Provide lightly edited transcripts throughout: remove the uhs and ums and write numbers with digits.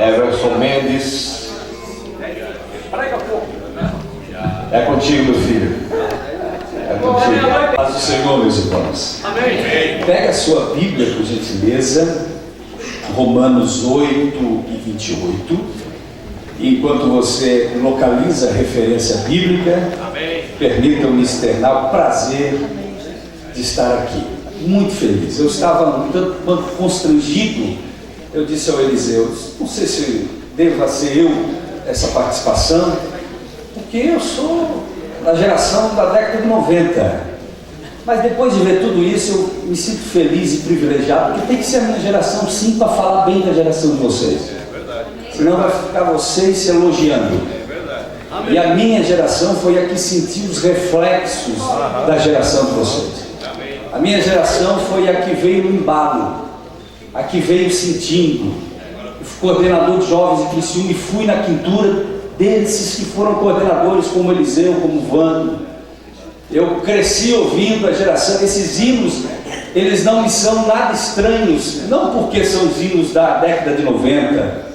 Everson Mendes. É contigo, meu filho. É contigo. Paz do Senhor, meus irmãos. Amém. Pega a sua Bíblia, por gentileza, Romanos 8 e 28. Enquanto você localiza a referência bíblica, permita-me externar o prazer de estar aqui. Muito feliz. Eu estava um tanto constrangido. Eu disse ao Eliseu, não sei se deva ser eu essa participação, porque eu sou da geração da década de 90. Mas depois de ver tudo isso, eu me sinto feliz e privilegiado, porque tem que ser a minha geração sim para falar bem da geração de vocês. Senão vai ficar vocês se elogiando. E a minha geração foi a que sentiu os reflexos da geração de vocês. A minha geração foi a que veio no embalo, a que veio sentindo. Eu fui coordenador de jovens em Criciúma e fui na quintura desses que foram coordenadores, como Eliseu, como Vando. Eu cresci ouvindo a geração. Esses hinos, eles não me são nada estranhos, não porque são os hinos da década de 90.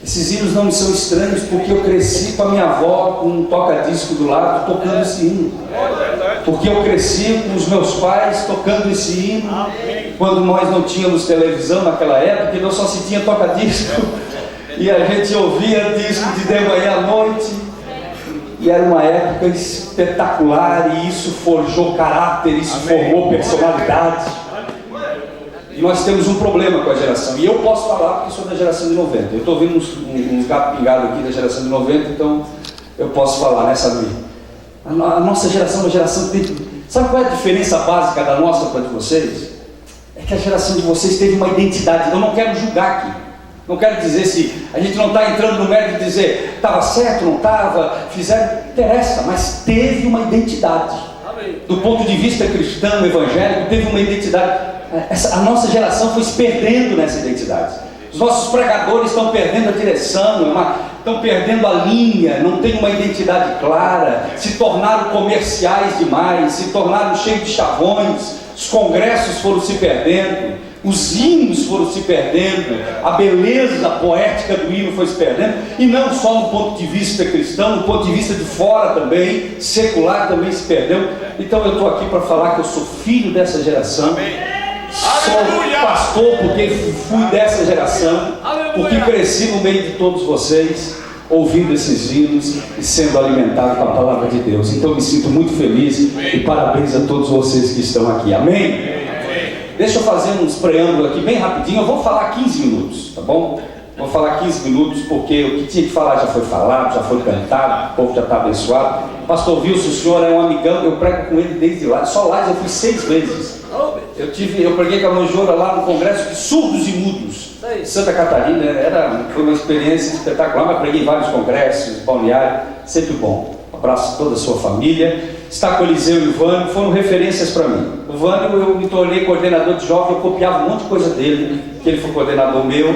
Esses hinos não me são estranhos porque eu cresci com a minha avó com um toca-disco do lado tocando esse hino. Porque eu cresci com os meus pais tocando esse hino. Quando nós não tínhamos televisão naquela época, então só se tinha toca-disco. E a gente ouvia disco de manhã à noite. E era uma época espetacular, e isso forjou caráter, isso formou personalidade. E nós temos um problema com a geração, e eu posso falar porque sou da geração de 90. Eu estou vendo uns gatos pingados aqui da geração de 90, então eu posso falar, né, sabe? A nossa geração é uma geração que tem... Sabe qual é a diferença básica da nossa para a de vocês? É que a geração de vocês teve uma identidade. Eu não quero julgar aqui. Não quero dizer se a gente não está entrando no mérito de dizer estava certo, não estava, fizeram, interessa, mas teve uma identidade. Do ponto de vista cristão, evangélico, teve uma identidade. A nossa geração foi se perdendo nessa identidade. Os nossos pregadores estão perdendo a direção, estão perdendo a linha, não tem uma identidade clara, se tornaram comerciais demais, se tornaram cheios de chavões, os congressos foram se perdendo, os hinos foram se perdendo, a beleza poética do hino foi se perdendo, e não só no ponto de vista cristão, no ponto de vista de fora também, secular também se perdeu. Então eu estou aqui para falar que eu sou filho dessa geração, sou pastor porque fui dessa geração, porque cresci no meio de todos vocês, ouvindo esses hinos e sendo alimentado com a palavra de Deus. Então eu me sinto muito feliz e parabéns a todos vocês que estão aqui. Amém? Deixa eu fazer uns preâmbulos aqui bem rapidinho. Eu vou falar 15 minutos, tá bom? Vou falar 15 minutos porque o que tinha que falar já foi falado, já foi cantado, o povo já está abençoado. Pastor Wilson, o senhor é um amigão, eu prego com ele desde lá. Só lá eu fui 6 vezes. Eu preguei com a manjora lá no congresso de surdos e mudos, Santa Catarina. Foi uma experiência espetacular, mas preguei em vários congressos, balneário, sempre bom. Um abraço a toda a sua família. Está com o Eliseu e o Vânio, foram referências para mim. O Vânio, eu me tornei coordenador de jovem, eu copiava um monte de coisa dele, que ele foi coordenador meu.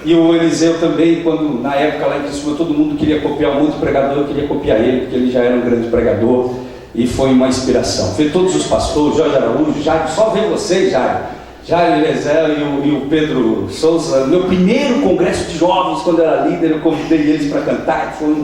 E o Eliseu também, quando na época lá em Criciúma todo mundo queria copiar um monte de pregador, eu queria copiar ele, porque ele já era um grande pregador. E foi uma inspiração. Ver todos os pastores, Jorge Araújo, Jair, só ver vocês, Jair Lezel e o Pedro Souza. Meu primeiro congresso de jovens, quando eu era líder, eu convidei eles para cantar, foi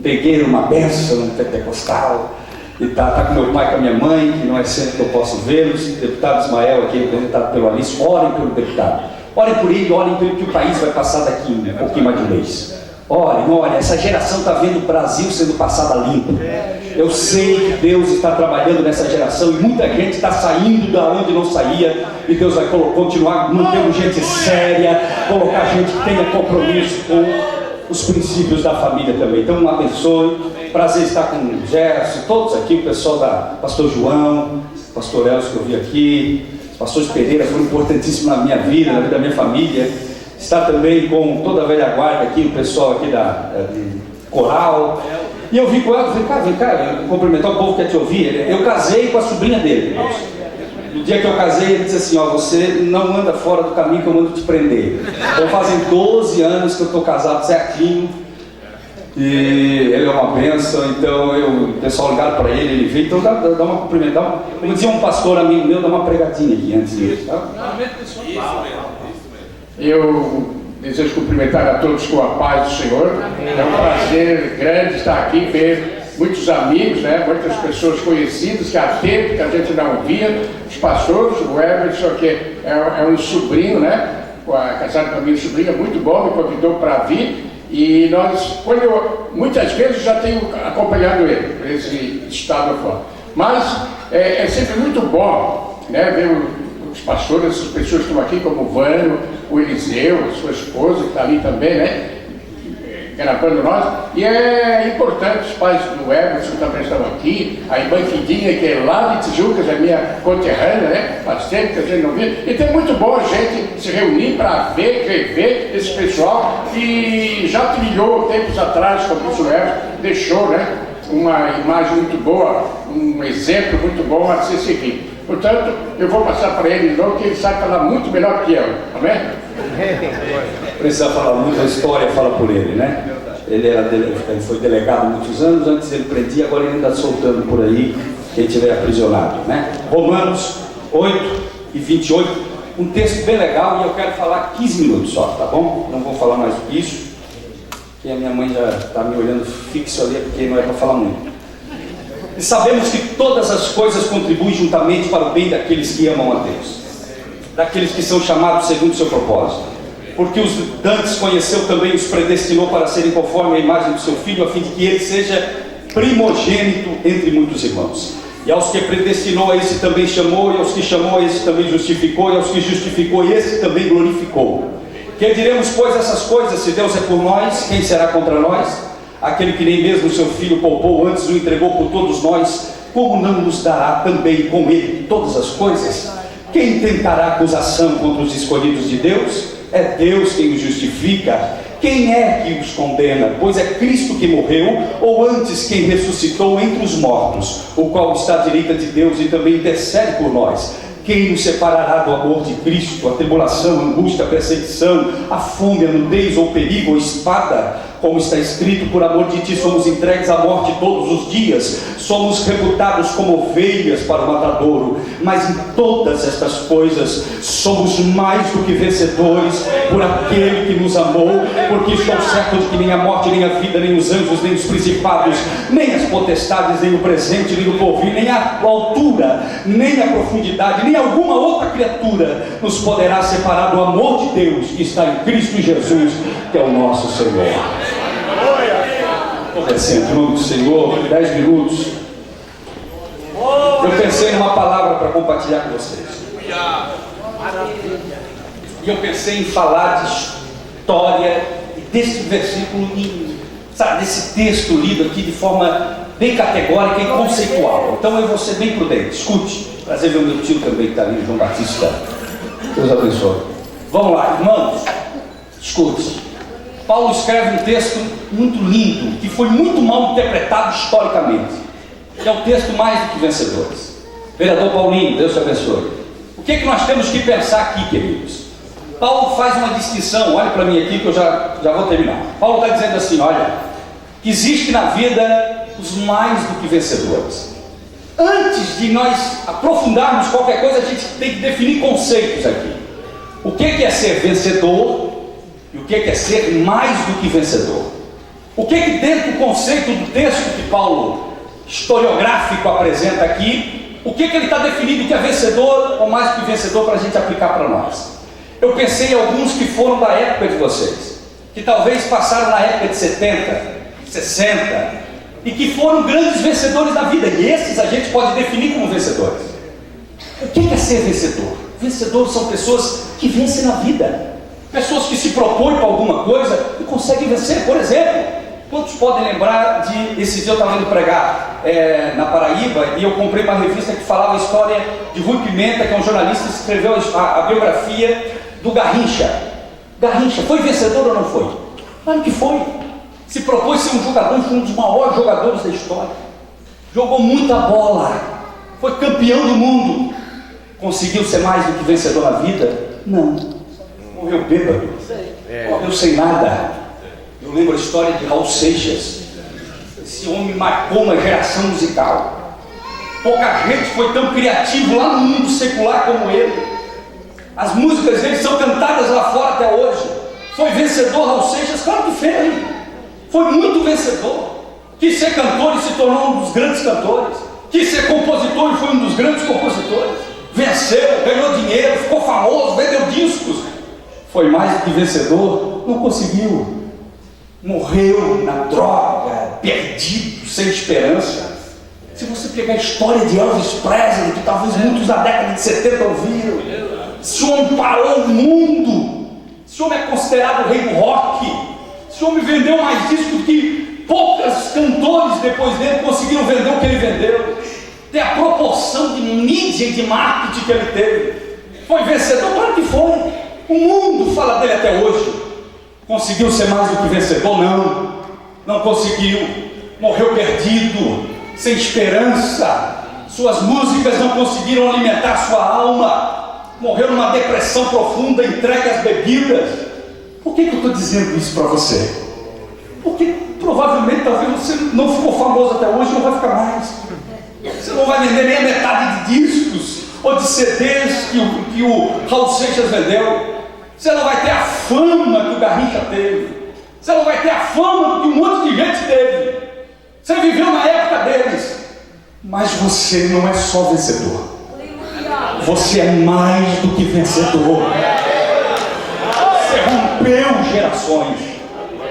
peguei uma bênção no pentecostal. E tá com meu pai, com a minha mãe, que não é sempre que eu posso vê-los. O deputado Ismael aqui, representado pelo Alice. Orem pelo deputado, orem por ele, orem pelo que o país vai passar daqui um pouquinho mais de um mês. Olha, essa geração está vendo o Brasil sendo passada limpo. Eu sei que Deus está trabalhando nessa geração e muita gente está saindo da onde não saía, e Deus vai continuar mantendo gente séria, colocar gente que tenha compromisso com os princípios da família também. Então, um abençoe. Prazer estar com o Gerson, todos aqui, o pessoal da Pastor João, Pastor Elcio que eu vi aqui, os pastores Pereira foram importantíssimos na minha vida, na vida da minha família. Está também com toda a velha guarda aqui, o pessoal aqui de coral. E eu vi com ela, vem cá, cumprimentar o povo que quer te ouvir. Eu casei com a sobrinha dele. No dia que eu casei, ele disse assim, você não anda fora do caminho que eu mando te prender. Então fazem 12 anos que eu estou casado certinho. E ele é uma bênção, então o pessoal ligaram para ele veio, então dá uma cumprimentar. Como dizia um pastor amigo meu, dá uma pregadinha aqui antes disso, tá? desejo cumprimentar a todos com a paz do Senhor. É um prazer grande estar aqui, ver muitos amigos, né? Muitas pessoas conhecidas que há tempo que a gente não via, os pastores, o Everson, que é um sobrinho, né? Casado com a minha sobrinha, muito bom, me convidou para vir. E nós, muitas vezes já tenho acompanhado ele, por esse estado fora. Mas é sempre muito bom, né, ver os pastores, essas pessoas que estão aqui, como o Vânio, o Eliseu, a sua esposa, que está ali também, né, gravando nós. E é importante, os pais do Everson também estão aqui, a irmã Quidinha, que é lá de Tijucas, é minha conterrânea, né, faz tempo que a gente não vê. Então é muito bom a gente se reunir para ver, rever esse pessoal que já trilhou tempos atrás, como o Everson deixou, né, uma imagem muito boa, um exemplo muito bom a ser seguido. Portanto, eu vou passar para ele de novo, que ele sabe falar muito melhor que eu, amém? Precisa falar muito, a história fala por ele, né? Ele foi delegado há muitos anos, antes ele prendia, agora ele está soltando por aí quem tiver aprisionado, né? Romanos 8:28, um texto bem legal, e eu quero falar 15 minutos só, tá bom? Não vou falar mais do que isso, porque a minha mãe já está me olhando fixo ali, porque não é para falar muito. E sabemos que todas as coisas contribuem juntamente para o bem daqueles que amam a Deus, daqueles que são chamados segundo o seu propósito. Porque os dantes conheceu também, os predestinou para serem conforme a imagem do seu Filho, a fim de que ele seja primogênito entre muitos irmãos. E aos que predestinou, a esse também chamou, e aos que chamou, a esse também justificou, e aos que justificou, esse também glorificou. Que diremos, pois, essas coisas? Se Deus é por nós, quem será contra nós? Aquele que nem mesmo seu Filho poupou, antes o entregou por todos nós, como não nos dará também com ele todas as coisas? Quem tentará acusação contra os escolhidos de Deus? É Deus quem os justifica. Quem é que os condena? Pois é Cristo que morreu, ou antes quem ressuscitou entre os mortos, o qual está à direita de Deus e também intercede por nós. Quem nos separará do amor de Cristo? A tribulação, a angústia, a perseguição, a fome, a nudez ou perigo ou espada? Como está escrito, por amor de ti somos entregues à morte todos os dias, somos reputados como ovelhas para o matadouro, mas em todas estas coisas somos mais do que vencedores por aquele que nos amou, porque estou certo de que nem a morte, nem a vida, nem os anjos, nem os principados, nem as potestades, nem o presente, nem o porvir, nem a altura, nem a profundidade, nem alguma outra criatura nos poderá separar do amor de Deus que está em Cristo Jesus, que é o nosso Senhor. Assim, em nome do Senhor, 10 minutos. Eu pensei numa palavra para compartilhar com vocês. E eu pensei em falar de história e desse versículo, sabe, desse texto lido aqui de forma bem categórica e conceitual. Então eu vou ser bem prudente. Escute. Prazer ver o meu tio também que está ali, João Batista. Deus abençoe. Vamos lá, irmãos. Escute. Paulo escreve um texto muito lindo, que foi muito mal interpretado historicamente, que é o texto Mais do que Vencedores. Vereador Paulinho, Deus te abençoe. O que é que nós temos que pensar aqui, queridos? Paulo faz uma distinção, olha para mim aqui que eu já vou terminar. Paulo está dizendo assim, olha, que existe na vida os mais do que vencedores. Antes de nós aprofundarmos qualquer coisa, a gente tem que definir conceitos aqui. O que é ser vencedor? E o que é ser mais do que vencedor? O que dentro do conceito do texto que Paulo, historiográfico, apresenta aqui, o que ele está definindo que é vencedor ou mais do que vencedor para a gente aplicar para nós? Eu pensei em alguns que foram da época de vocês, que talvez passaram na época de 70, 60, e que foram grandes vencedores da vida, e esses a gente pode definir como vencedores. O que é ser vencedor? Vencedores são pessoas que vencem na vida. Pessoas que se propõem para alguma coisa e conseguem vencer. Por exemplo, quantos podem lembrar de... Esses dias eu estava indo pregar na Paraíba, e eu comprei uma revista que falava a história de Rui Pimenta, que é um jornalista que escreveu a biografia do Garrincha. Garrincha, foi vencedor ou não foi? Claro que foi. Se propôs ser um jogador, foi um dos maiores jogadores da história. Jogou muita bola. Foi campeão do mundo. Conseguiu ser mais do que vencedor na vida? Não. Morreu bêbado, morreu sem nada. Eu lembro a história de Raul Seixas. Esse homem marcou uma geração musical. Pouca gente foi tão criativo lá no mundo secular como ele. As músicas dele são cantadas lá fora até hoje. Foi vencedor, Raul Seixas? Claro que foi muito vencedor. Quis ser cantor e se tornou um dos grandes cantores. Quis ser compositor e foi um dos grandes compositores. Venceu, ganhou dinheiro, ficou famoso, vendeu discos. Foi mais do que vencedor? Não conseguiu. Morreu na droga, perdido, sem esperança. Se você pegar a história de Elvis Presley, que talvez muitos da década de 70 ouviram, esse homem parou o mundo. Esse homem é considerado o rei do rock. Esse homem vendeu mais discos que poucos cantores depois dele conseguiram vender o que ele vendeu. Tem a proporção de mídia e de marketing que ele teve. Foi vencedor? Claro que foi. O mundo fala dele até hoje. Conseguiu ser mais do que vencedor? Não. Não conseguiu. Morreu perdido, sem esperança. Suas músicas não conseguiram alimentar sua alma. Morreu numa depressão profunda, entregue às bebidas. Por que eu estou dizendo isso para você? Porque provavelmente talvez você não ficou famoso até hoje e não vai ficar mais. Você não vai vender nem a metade de discos ou de CDs que o Raul Seixas vendeu. Você não vai ter a fama que o Garrincha teve. Você não vai ter a fama que um monte de gente teve. Você viveu na época deles. Mas você não é só vencedor. Você é mais do que vencedor. Você rompeu gerações.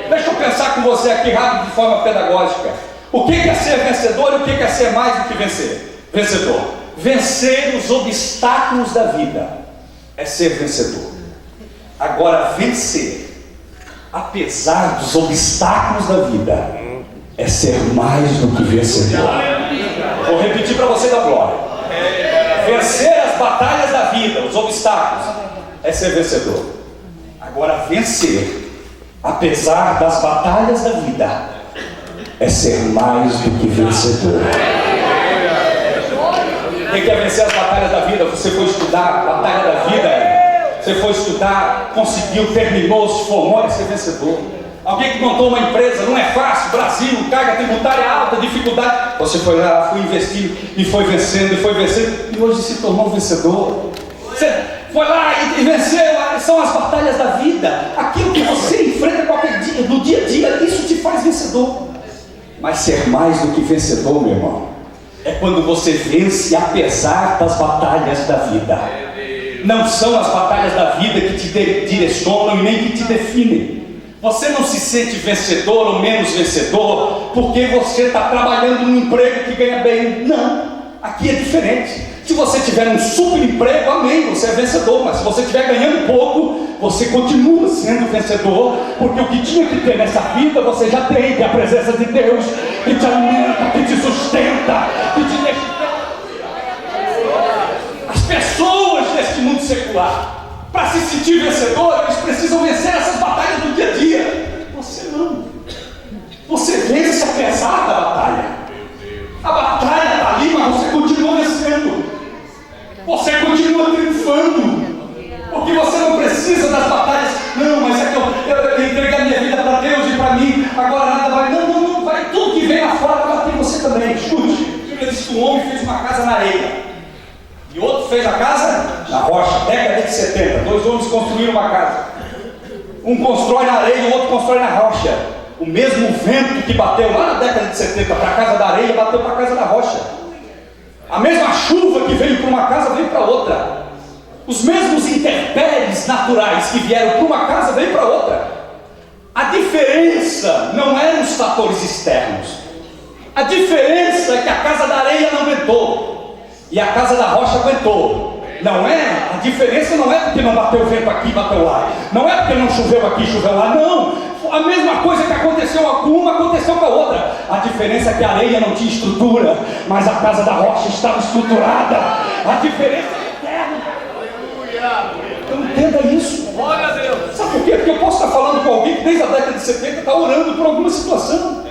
Deixa eu pensar com você aqui rápido, de forma pedagógica. O que é ser vencedor e o que é ser mais do que vencer? Vencedor. Vencer os obstáculos da vida é ser vencedor. Agora, vencer, apesar dos obstáculos da vida, é ser mais do que vencedor. Vou repetir para você da glória. Vencer as batalhas da vida, os obstáculos, é ser vencedor. Agora, vencer, apesar das batalhas da vida, é ser mais do que vencedor. Quem quer vencer as batalhas da vida? Você foi estudar a batalha da vida, você foi estudar, conseguiu, terminou, se formou, é ser vencedor. Alguém que montou uma empresa, não é fácil, Brasil, carga tributária alta, dificuldade. Você foi lá, foi investindo e foi vencendo, e hoje se tornou um vencedor. Você foi lá e venceu, são as batalhas da vida. Aquilo que você enfrenta qualquer dia, no dia a dia, isso te faz vencedor. Mas ser mais do que vencedor, meu irmão, é quando você vence apesar das batalhas da vida. Não são as batalhas da vida que te direcionam e nem que te definem. Você não se sente vencedor ou menos vencedor porque você está trabalhando num emprego que ganha bem. Não, aqui é diferente. Se você tiver um super emprego, amém, você é vencedor. Mas se você estiver ganhando pouco, você continua sendo vencedor, porque o que tinha que ter nessa vida, você já tem, que é a presença de Deus, que te alimenta, que te sustenta, que te deixa. As pessoas deste mundo secular, para se sentir vencedor, eles precisam vencer essas batalhas do dia a dia. Você não. Você vence apesar da batalha. A batalha está ali, mas você continua vencendo. Você continua triunfando. Porque você não precisa das batalhas. Não, mas é que eu entreguei a minha vida para Deus e para mim. Agora nada vai. Não vai. Tudo que vem lá fora vai bater em você também. Escute. A Bíblia diz que um homem fez uma casa na areia. E outro fez a casa na rocha, década de 70. Dois homens construíram uma casa. Um constrói na areia e o outro constrói na rocha. O mesmo vento que bateu lá na década de 70 para a casa da areia, bateu para a casa da rocha. A mesma chuva que veio para uma casa, veio para outra. Os mesmos intempéries naturais que vieram para uma casa, veio para outra. A diferença não eram os fatores externos. A diferença é que a casa da areia não aguentou e a casa da rocha aguentou. Não é? A diferença não é porque não bateu vento aqui, bateu lá. Não é porque não choveu aqui, choveu lá. Não. A mesma coisa que aconteceu com uma, aconteceu com a outra. A diferença é que a areia não tinha estrutura, mas a casa da rocha estava estruturada. A diferença é eterna. Então entenda isso. Glória a Deus. Sabe por quê? Porque eu posso estar falando com alguém que desde a década de 70 está orando por alguma situação.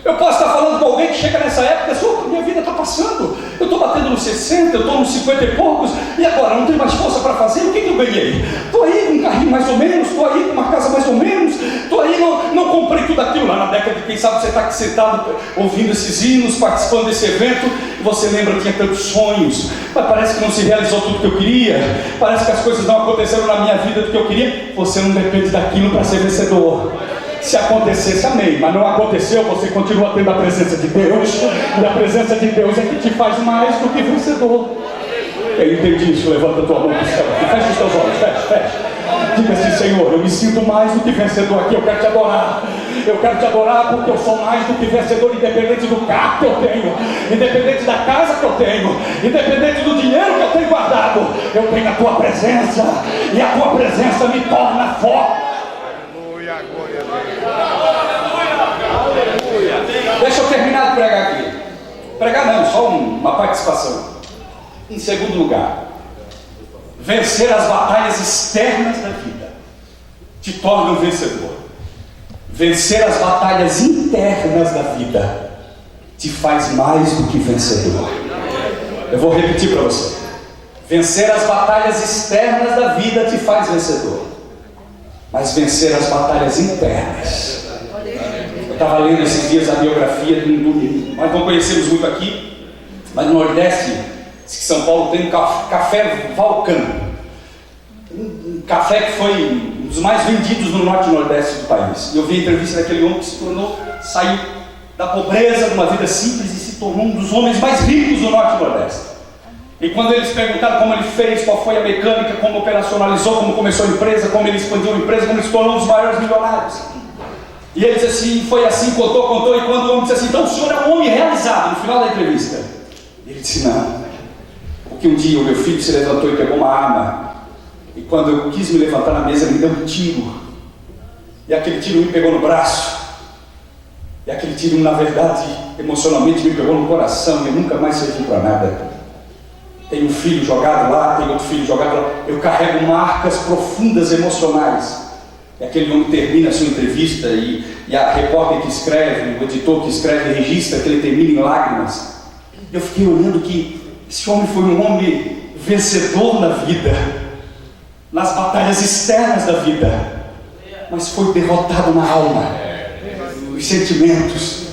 Eu posso estar falando com alguém que chega nessa época e diz, minha vida está passando, eu estou batendo nos 60, eu estou nos 50 e poucos, e agora não tenho mais força para fazer, o que eu ganhei? Estou aí com um carrinho mais ou menos, estou aí com uma casa mais ou menos, estou aí, não comprei tudo aquilo lá na década de quem sabe você está aqui sentado ouvindo esses hinos, participando desse evento, Você lembra que tinha tantos sonhos, mas parece que não se realizou tudo que eu queria, parece que as coisas não aconteceram na minha vida do que eu queria. Você não depende daquilo para ser vencedor. Se acontecesse, amém, mas não aconteceu, você continua tendo a presença de Deus, e a presença de Deus é que te faz mais do que vencedor. Eu entendi isso, levanta a tua mão para o céu, fecha os teus olhos, fecha. Diga assim: Senhor, eu me sinto mais do que vencedor aqui, eu quero te adorar. Eu quero te adorar porque eu sou mais do que vencedor, independente do carro que eu tenho, independente da casa que eu tenho, independente do dinheiro que eu tenho guardado. Eu tenho a tua presença, e a tua presença me torna forte. Deixa eu terminar de pregar aqui. Pregar não, só uma participação. Em segundo lugar, vencer as batalhas externas da vida te torna um vencedor. Vencer as batalhas internas da vida te faz mais do que vencedor. Eu vou repetir para você. Vencer as batalhas externas da vida te faz vencedor, mas vencer as batalhas internas. Eu estava lendo esses dias a biografia de nós não conhecemos muito aqui, mas no Nordeste, diz que São Paulo tem um café Vulcano, um café que foi um dos mais vendidos no Norte e Nordeste do país. E eu vi a entrevista daquele homem que saiu da pobreza, de uma vida simples, e se tornou um dos homens mais ricos do Norte e Nordeste. E quando eles perguntaram como ele fez, qual foi a mecânica, como operacionalizou, como começou a empresa, como ele expandiu a empresa, como ele se tornou um dos maiores milionários. E ele disse assim, foi assim, contou, e quando o homem disse assim: então o senhor é um homem realizado, no final da entrevista. Ele disse: não, porque um dia o meu filho se levantou e pegou uma arma, e quando eu quis me levantar na mesa, ele me deu um tiro, e aquele tiro me pegou no braço, e aquele tiro, na verdade, emocionalmente me pegou no coração, e eu nunca mais servi para nada. Tem um filho jogado lá, tem outro filho jogado lá, eu carrego marcas profundas emocionais. E aquele homem termina a sua entrevista, e a repórter que escreve, o editor que escreve, registra que ele termina em lágrimas. Eu fiquei olhando que esse homem foi um homem vencedor na vida, nas batalhas externas da vida, mas foi derrotado na alma, nos sentimentos.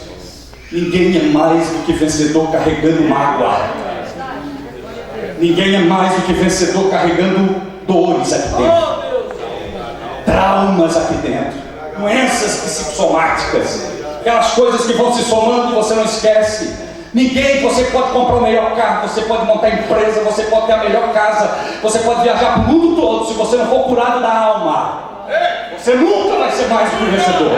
Ninguém é mais do que vencedor carregando mágoa. Ninguém é mais do que vencedor carregando dores aqui dentro, traumas aqui dentro, doenças psicossomáticas, aquelas coisas que vão se somando e você não esquece. Ninguém, você pode comprar o melhor carro, você pode montar empresa, você pode ter a melhor casa, você pode viajar para o mundo todo, se você não for curado da alma, você nunca vai ser mais do que vencedor.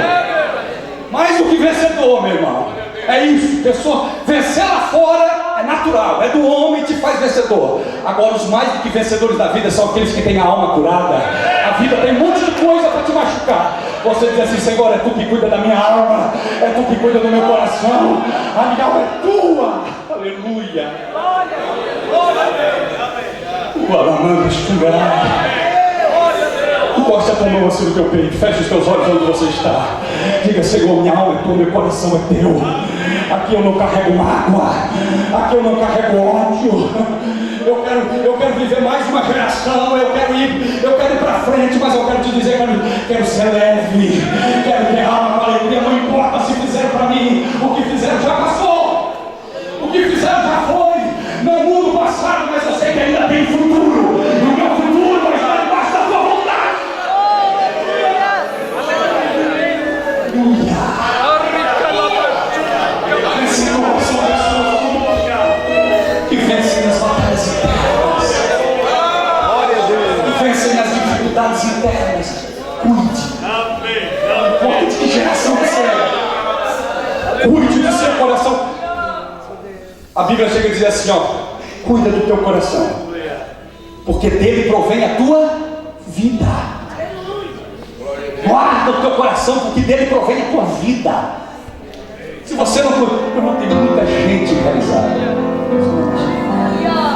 Mais do que vencedor, meu irmão. É isso, pessoa, vencer lá fora é natural, é do homem que te faz vencedor. Agora, os mais do que vencedores da vida são aqueles que têm a alma curada. A vida tem um monte de coisa para te machucar. Você diz assim: Senhor, é tu que cuida da minha alma, é tu que cuida do meu coração, a minha alma é tua. Aleluia. O alamando esfriará. Encosta a tua mão assim no teu peito, fecha os teus olhos onde você está. Diga: Senhor, minha alma é tua, meu coração é teu. Aqui eu não carrego mágoa, aqui eu não carrego ódio. Eu quero viver mais uma geração, eu quero ir para frente, mas eu quero te dizer, quero ser leve, quero ter alma com alegria. Não importa se fizeram para mim, o que fizeram já passou, o que fizeram já foi. Não muda o passado, mas eu sei que ainda tem futuro. E o meu futuro vai estar debaixo da tua vontade. Aleluia. Que vencem nas batalhas internas, que vencem nas dificuldades internas. Cuide de que geração você é. Cuide do seu coração. A Bíblia chega a dizer assim, ó: cuida do teu coração, porque dele provém a tua vida. Guarda o teu coração, porque dele provém a tua vida. Se você não tem muita gente realizada,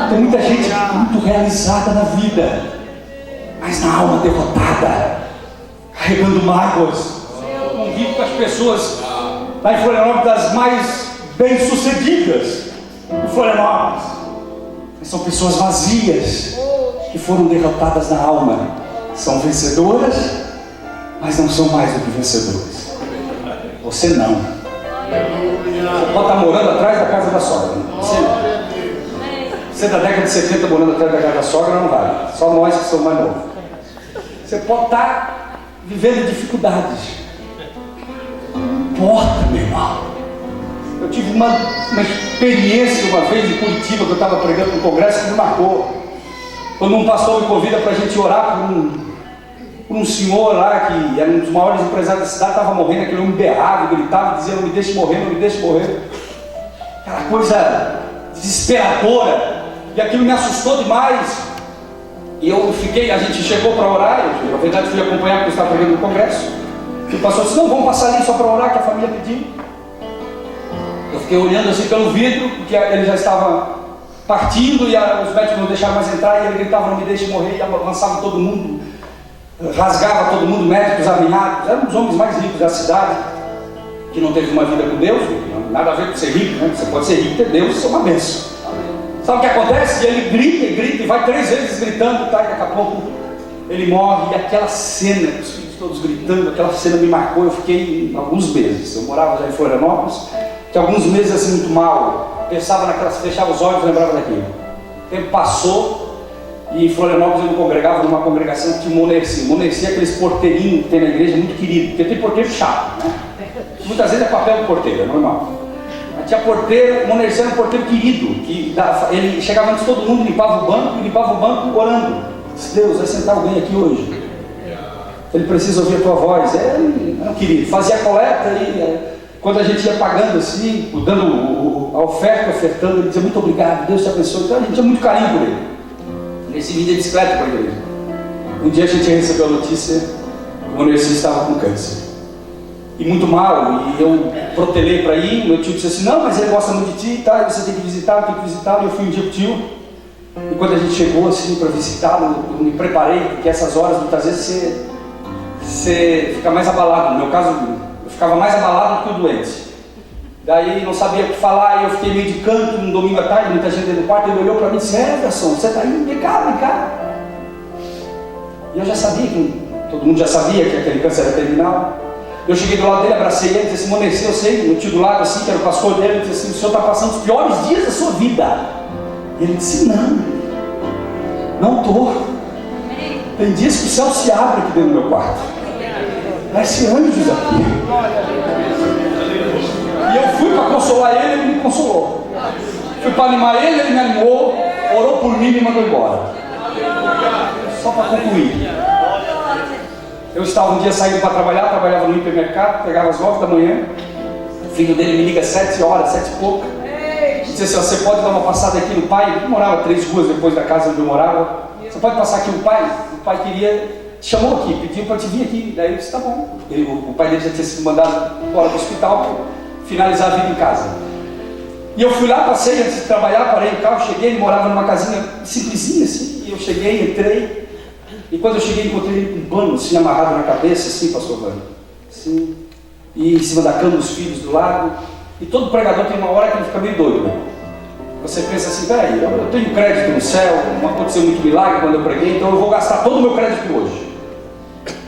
tem muita gente muito realizada na vida, mas na alma derrotada, carregando mágoas. Eu convivo com as pessoas lá em Florianópolis, das mais bem-sucedidas de Florianópolis, mas são pessoas vazias, que foram derrotadas na alma. São vencedoras, mas não são mais do que vencedores. Você não. Você pode estar morando atrás da casa da sogra. Você não. Você da década de 70 morando atrás da casa da sogra não vale. Só nós que somos mais novos. Você pode estar vivendo dificuldades. Não importa, meu irmão. Eu tive uma experiência uma vez em Curitiba, que eu estava pregando no congresso, que me marcou. Quando um pastor me convida para a gente orar por um senhor lá, que era um dos maiores empresários da cidade, estava morrendo, aquele homem berrava, gritava, dizia, não me deixe morrer, não me deixe morrer. Aquela coisa desesperadora, e aquilo me assustou demais. E eu fiquei, a gente chegou para orar, eu na verdade fui acompanhar porque eu estava pregando no congresso, e o pastor disse, não, vamos passar ali só para orar, que a família pediu. Eu fiquei olhando assim pelo vidro, porque ele já estava partindo, e os médicos não deixaram mais entrar, e ele gritava, não me deixe morrer, e avançava todo mundo, rasgava todo mundo, médicos arranhados, eram os homens mais ricos da cidade, que não teve uma vida com Deus, nada a ver com ser rico, né? Você pode ser rico e ter Deus, isso é uma bênção. Sabe o que acontece? Ele grita e vai 3 vezes gritando, tá? E daqui a pouco ele morre, e aquela cena, os filhos todos gritando, aquela cena me marcou. Eu fiquei alguns meses, eu morava já em Florianópolis, tinha alguns meses assim muito mal, pensava naquelas, fechava os olhos e lembrava daquilo. O tempo passou, e em Florianópolis eu me congregava numa congregação que tinha o Monerci. O Monerci é aqueles porteirinhos que tem na igreja, muito querido, porque tem porteiro chato, né? Muitas vezes é papel do porteiro, é normal. Mas tinha porteiro, o Monerci era um porteiro querido, que ele chegava antes de todo mundo, limpava o banco orando. Disse, Deus, vai sentar alguém aqui hoje. Ele precisa ouvir a tua voz. Era um querido. Fazia a coleta e quando a gente ia pagando assim, dando a oferta, ofertando, ele dizia muito obrigado, Deus te abençoe. Então a gente tinha muito carinho por ele. Ele se vinha de bicicleta para a igreja. Um dia a gente recebeu a notícia que o Monerci estava com câncer. E muito mal, e eu protelei para ir, meu tio disse assim, não, mas ele gosta muito de ti, tá? Você tem que visitá-lo, e eu fui um dia com o tio, e quando a gente chegou assim para visitá-lo, eu me preparei, porque essas horas muitas vezes você fica mais abalado. No meu caso, eu ficava mais abalado do que o doente. Daí não sabia o que falar, e eu fiquei meio de canto, um domingo à tarde, muita gente dentro do quarto, ele olhou para mim e disse, Everson, você está indo, vem cá. E eu já sabia, todo mundo já sabia que aquele câncer era terminal. Eu cheguei do lado dele, abracei ele, disse assim, Monerci, eu sei, meu tio do lado assim, que era o pastor dele, ele disse assim, o senhor está passando os piores dias da sua vida. E ele disse, não estou. Tem dias que o céu se abre aqui dentro do meu quarto. Parece anjos aqui. E eu fui para consolar ele me consolou. Fui para animar ele me animou, orou por mim e me mandou embora. Só para concluir. Eu estava um dia saindo para trabalhar, trabalhava no hipermercado, pegava às 9 da manhã, o filho dele me liga às 7 horas, 7 e pouco, disse assim, você pode dar uma passada aqui no pai? Ele morava 3 ruas depois da casa onde eu morava, você pode passar aqui no pai? O pai te chamou aqui, pediu para te vir aqui, daí eu disse, tá bom. O pai dele já tinha sido mandado embora para o hospital para finalizar a vida em casa. E eu fui lá, passei antes de trabalhar, parei o carro, cheguei, ele morava numa casinha simplesinha assim, e eu cheguei, entrei. E quando eu cheguei, encontrei ele com um pano assim, amarrado na cabeça, assim, pastor Vânia, assim, e em cima da cama, os filhos do lado. E todo pregador tem uma hora que ele fica meio doido, né? Você pensa assim, peraí, eu tenho crédito no céu, não aconteceu muito milagre quando eu preguei, então eu vou gastar todo o meu crédito hoje.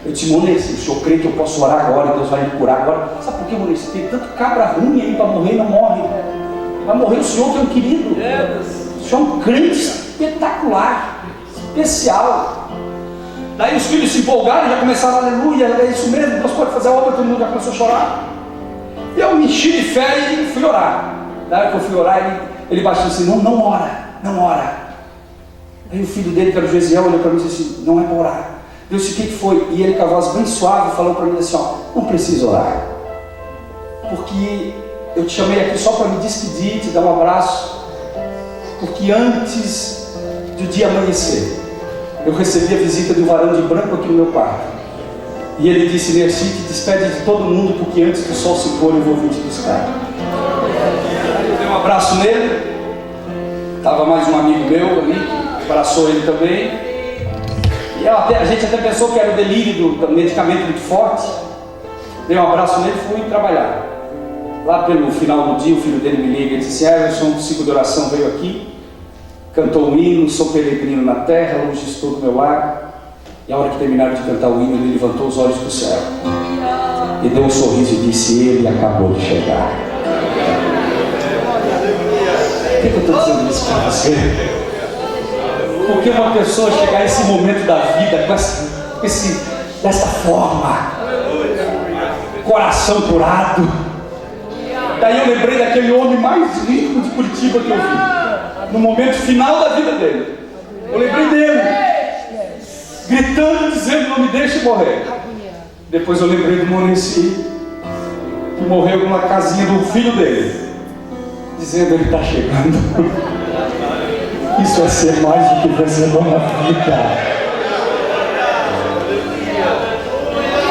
Eu disse, Monerci, o senhor crê que eu posso orar agora, Deus vai me curar agora? Sabe por que, Monerci? Tem tanto cabra ruim aí para morrer e não morre. Vai morrer o senhor que é um querido. O senhor é um crente espetacular, especial. Daí os filhos se empolgaram, já começaram, aleluia, é isso mesmo, Deus pode fazer a obra, todo mundo já começou a chorar. E eu me enchi de fé e fui orar. Na hora que eu fui orar, ele baixou assim, não ora. Aí o filho dele, que era o Gesiel, olhou para mim e disse assim, não é para orar. Eu disse, o que foi? E ele com a voz bem suave falou para mim assim, ó, não precisa orar. Porque eu te chamei aqui só para me despedir, te dar um abraço. Porque antes do dia amanhecer, eu recebi a visita do varão de branco aqui no meu quarto. E ele disse, Nerci, te despede de todo mundo, porque antes do sol se pôr eu vou vir te buscar. Eu dei um abraço nele. Estava mais um amigo meu ali, que abraçou ele também. E a gente até pensou que era o delírio do medicamento muito forte. Dei um abraço nele e fui trabalhar. Lá pelo final do dia, o filho dele me liga e disse, Everson, o ciclo de oração veio aqui, cantou um hino, sou peregrino na terra, longe estou do meu lar. E a hora que terminaram de cantar o hino, ele levantou os olhos para o céu e deu um sorriso e disse, ele acabou de chegar. O que eu estou dizendo isso para você? Porque uma pessoa chegar a esse momento da vida dessa forma, coração curado. Daí eu lembrei daquele homem mais rico de Curitiba que eu vi, no momento final da vida dele. Eu lembrei dele, gritando, dizendo: não me deixe morrer. Depois eu lembrei do Monesi, que morreu numa casinha do filho dele, dizendo: ele está chegando. Isso é ser mais do que vencedor na vida.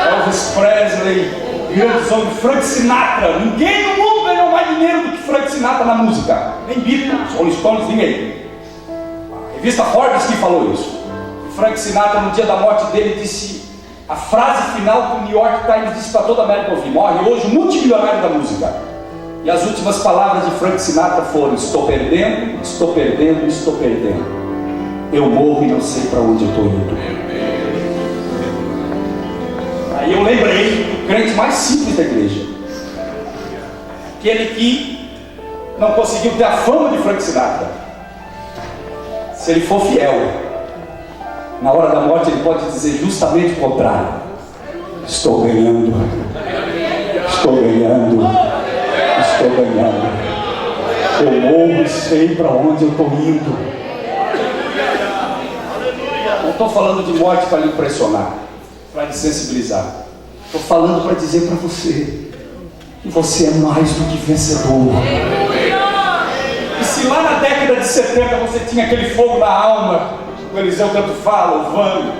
Elvis Presley, grande som de Frank Sinatra. Ninguém no mundo ganhou mais dinheiro do que Frank Sinatra na música. Nem Beatles, Rolling Stones, ninguém. A revista Forbes que falou isso. Frank Sinatra, no dia da morte dele, disse a frase final que o New York Times disse para toda a América ouvir: morre hoje o multimilionário da música. E as últimas palavras de Frank Sinatra foram: estou perdendo, estou perdendo, estou perdendo. Eu morro e não sei para onde eu estou indo. Aí eu lembrei do crente mais simples da igreja, aquele que não conseguiu ter a fama de Frank Sinatra. Se ele for fiel, na hora da morte ele pode dizer justamente o contrário: estou ganhando, estou ganhando, estou ganhando. Eu morro e sei para onde eu estou indo. Não estou falando de morte para lhe impressionar, para lhe sensibilizar. Estou falando para dizer para você que você é mais do que vencedor. E se lá na década de 70 você tinha aquele fogo na alma, o Eliseu tanto fala, o Vando,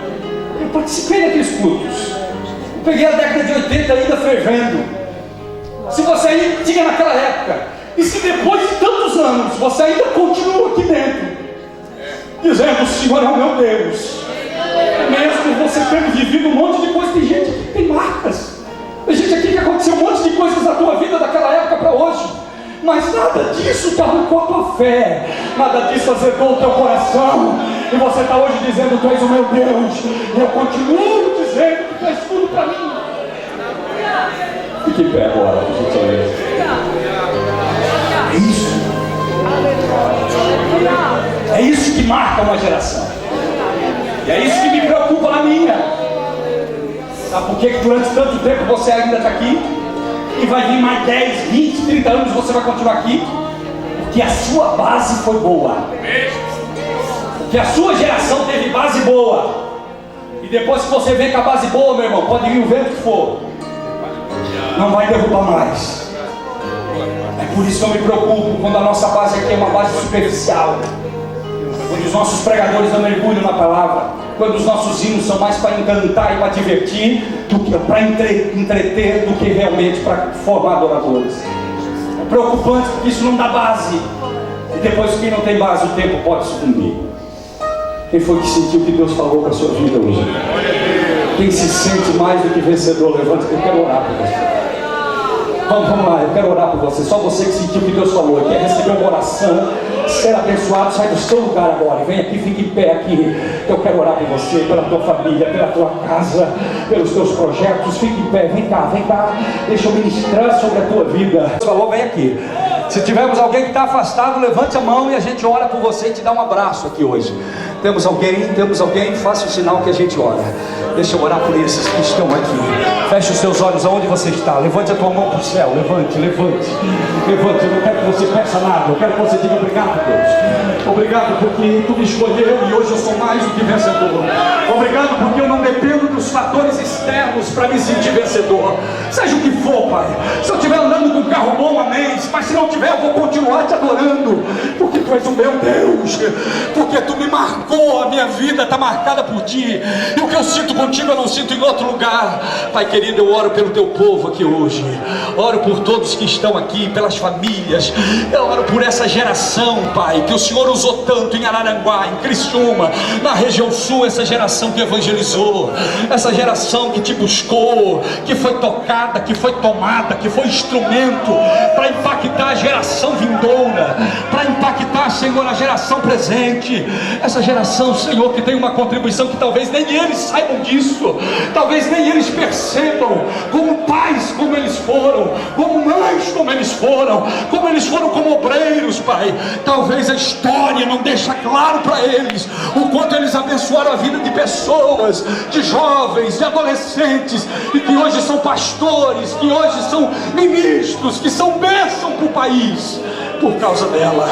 eu participei daqueles cultos. Eu peguei a década de 80 ainda fervendo. Se você ainda tinha naquela época, e se depois de tantos anos você ainda continua aqui dentro, dizendo: o Senhor é o meu Deus, mesmo você tendo vivido um monte de coisa. Tem gente aqui que tem marcas, tem gente aqui que aconteceu um monte de coisas na tua vida daquela época para hoje, mas nada disso arrancou a tua fé, nada disso azedou o teu coração, e você está hoje dizendo: tu és o meu Deus, e eu continuo dizendo que tu és tudo para mim. Fique em pé agora, por gentileza. É isso. É isso que marca uma geração. E é isso que me preocupa na minha. Sabe por que durante tanto tempo você ainda está aqui? E vai vir mais 10, 20, 30 anos você vai continuar aqui? Porque a sua base foi boa. Porque a sua geração teve base boa. E depois que você vem com a base boa, meu irmão, pode vir o vento que for, não vai derrubar mais. É por isso que eu me preocupo quando a nossa base aqui é uma base superficial, quando os nossos pregadores não mergulham na palavra, quando os nossos hinos são mais para encantar e para divertir do que para entreter, do que realmente para formar adoradores. É preocupante porque isso não dá base, e depois que não tem base o tempo pode sucumbir. Quem foi que sentiu que Deus falou para a sua vida hoje? Quem se sente mais do que vencedor, levanta, que eu quero orar por você. Vamos lá, eu quero orar por você. Só você que sentiu que Deus falou, quer receber uma oração, ser abençoado, sai do seu lugar agora e vem aqui, fique em pé aqui. Eu quero orar por você, pela tua família, pela tua casa, pelos teus projetos. Fique em pé, vem cá, deixa eu ministrar sobre a tua vida. Deus falou, vem aqui. Se tivermos alguém que está afastado, levante a mão e a gente ora por você e te dá um abraço aqui hoje. Temos alguém, faça o sinal que a gente ora. Deixa eu orar por esses que estão aqui. Feche os seus olhos aonde você está. Levante a tua mão para o céu. Levante. Eu não quero que você peça nada. Eu quero que você diga: obrigado, Deus. Obrigado porque tu me escolheu e hoje eu sou mais do que vencedor. Obrigado porque eu não dependo dos fatores externos para me sentir vencedor. Seja o que for, Pai. Se eu estiver andando com um carro bom, amém. Mas se não tiver, eu vou continuar te adorando. Porque tu és o meu Deus. Porque tu me marcou. A minha vida está marcada por ti. E o que eu sinto contigo eu não sinto em outro lugar. Pai querido, eu oro pelo teu povo aqui hoje. Oro por todos que estão aqui, pelas famílias. Eu oro por essa geração, Pai, que o Senhor usou tanto em Araranguá, em Criciúma, na região sul. Essa geração que evangelizou, essa geração que te buscou, que foi tocada, que foi tomada, que foi instrumento impacto, para impactar a geração vindoura, para impactar, Senhor, a geração presente, essa geração, Senhor, que tem uma contribuição que talvez nem eles saibam disso, talvez nem eles percebam, como pais como eles foram, como mães como eles foram como obreiros, Pai. Talvez a história não deixa claro para eles o quanto eles abençoaram a vida de pessoas, de jovens, de adolescentes, e que hoje são pastores, que hoje são ministros, que são bênção para o país. Por causa dela,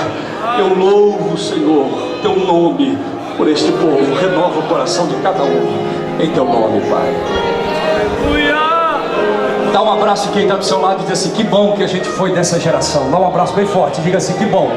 eu louvo, Senhor, teu nome por este povo. Renova o coração de cada um em teu nome, Pai. Dá um abraço quem está do seu lado e diz assim: que bom que a gente foi dessa geração. Dá um abraço bem forte, diga assim: que bom